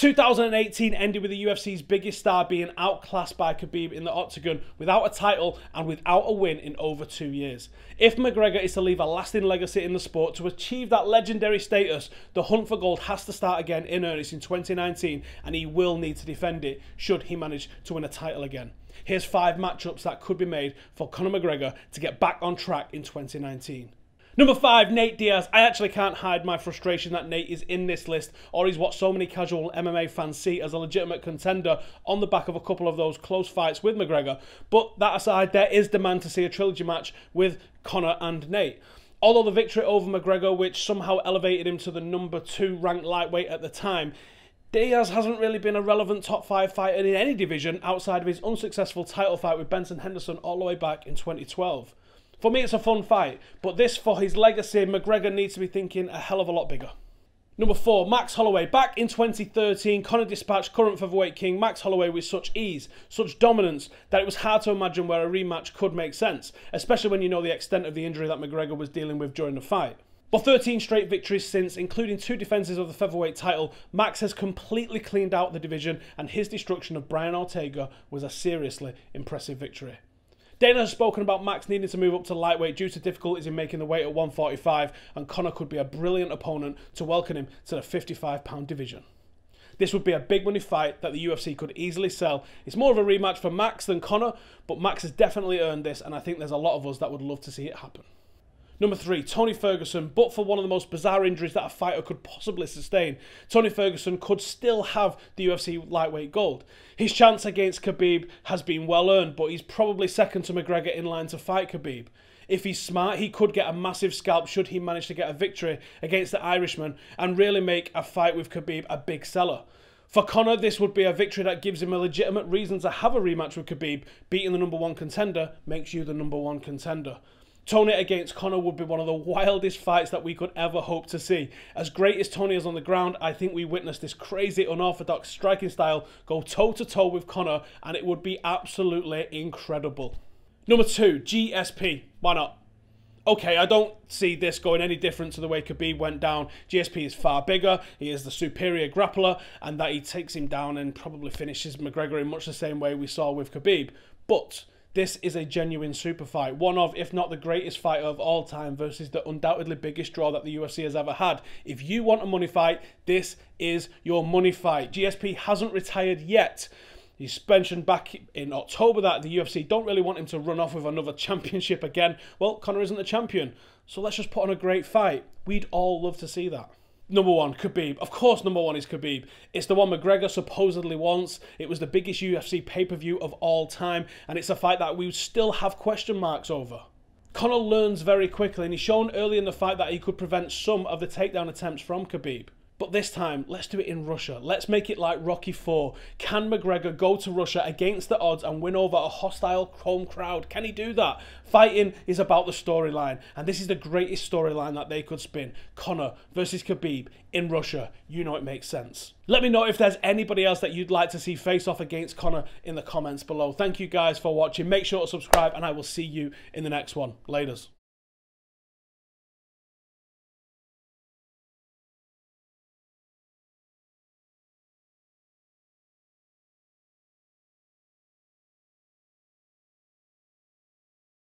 2018 ended with the UFC's biggest star being outclassed by Khabib in the octagon without a title and without a win in over 2 years. If McGregor is to leave a lasting legacy in the sport to achieve that legendary status, the hunt for gold has to start again in earnest in 2019, and he will need to defend it should he manage to win a title again. Here's 5 matchups that could be made for Conor McGregor to get back on track in 2019. Number 5, Nate Diaz. I actually can't hide my frustration that Nate is in this list, or he's what so many casual MMA fans see as a legitimate contender on the back of a couple of those close fights with McGregor. But that aside, there is demand to see a trilogy match with Conor and Nate. Although the victory over McGregor, which somehow elevated him to the number 2 ranked lightweight at the time, Diaz hasn't really been a relevant top 5 fighter in any division outside of his unsuccessful title fight with Benson Henderson all the way back in 2012. For me, it's a fun fight, but this, for his legacy, McGregor needs to be thinking a hell of a lot bigger. Number 4, Max Holloway. Back in 2013, Conor dispatched current featherweight king Max Holloway with such ease, such dominance, that it was hard to imagine where a rematch could make sense, especially when you know the extent of the injury that McGregor was dealing with during the fight. But 13 straight victories since, including 2 defences of the featherweight title, Max has completely cleaned out the division, and his destruction of Brian Ortega was a seriously impressive victory. Dana has spoken about Max needing to move up to lightweight due to difficulties in making the weight at 145, and Conor could be a brilliant opponent to welcome him to the 55-pound division. This would be a big money fight that the UFC could easily sell. It's more of a rematch for Max than Conor, but Max has definitely earned this, and I think there's a lot of us that would love to see it happen. Number 3, Tony Ferguson. But for one of the most bizarre injuries that a fighter could possibly sustain, Tony Ferguson could still have the UFC lightweight gold. His chance against Khabib has been well earned, but he's probably second to McGregor in line to fight Khabib. If he's smart, he could get a massive scalp should he manage to get a victory against the Irishman and really make a fight with Khabib a big seller. For Conor, this would be a victory that gives him a legitimate reason to have a rematch with Khabib. Beating the number 1 contender makes you the number 1 contender. Tony against Conor would be one of the wildest fights that we could ever hope to see. As great as Tony is on the ground, I think we witnessed this crazy unorthodox striking style go toe-to-toe with Conor, and it would be absolutely incredible. Number 2, GSP. Why not? Okay, I don't see this going any different to the way Khabib went down. GSP is far bigger, he is the superior grappler, and that he takes him down and probably finishes McGregor in much the same way we saw with Khabib. But this is a genuine super fight, one of, if not the greatest fighter of all time versus the undoubtedly biggest draw that the UFC has ever had. If you want a money fight, this is your money fight. GSP hasn't retired yet. He's mentioned back in October that the UFC don't really want him to run off with another championship again. Well, Conor isn't the champion, so let's just put on a great fight. We'd all love to see that. Number 1, Khabib. Of course number 1 is Khabib. It's the one McGregor supposedly wants. It was the biggest UFC pay-per-view of all time, and it's a fight that we still have question marks over. Conor learns very quickly, and he's shown early in the fight that he could prevent some of the takedown attempts from Khabib. But this time, let's do it in Russia. Let's make it like Rocky IV. Can McGregor go to Russia against the odds and win over a hostile home crowd? Can he do that? Fighting is about the storyline, and this is the greatest storyline that they could spin. Conor versus Khabib in Russia. You know it makes sense. Let me know if there's anybody else that you'd like to see face off against Conor in the comments below. Thank you guys for watching. Make sure to subscribe, and I will see you in the next one. Laters.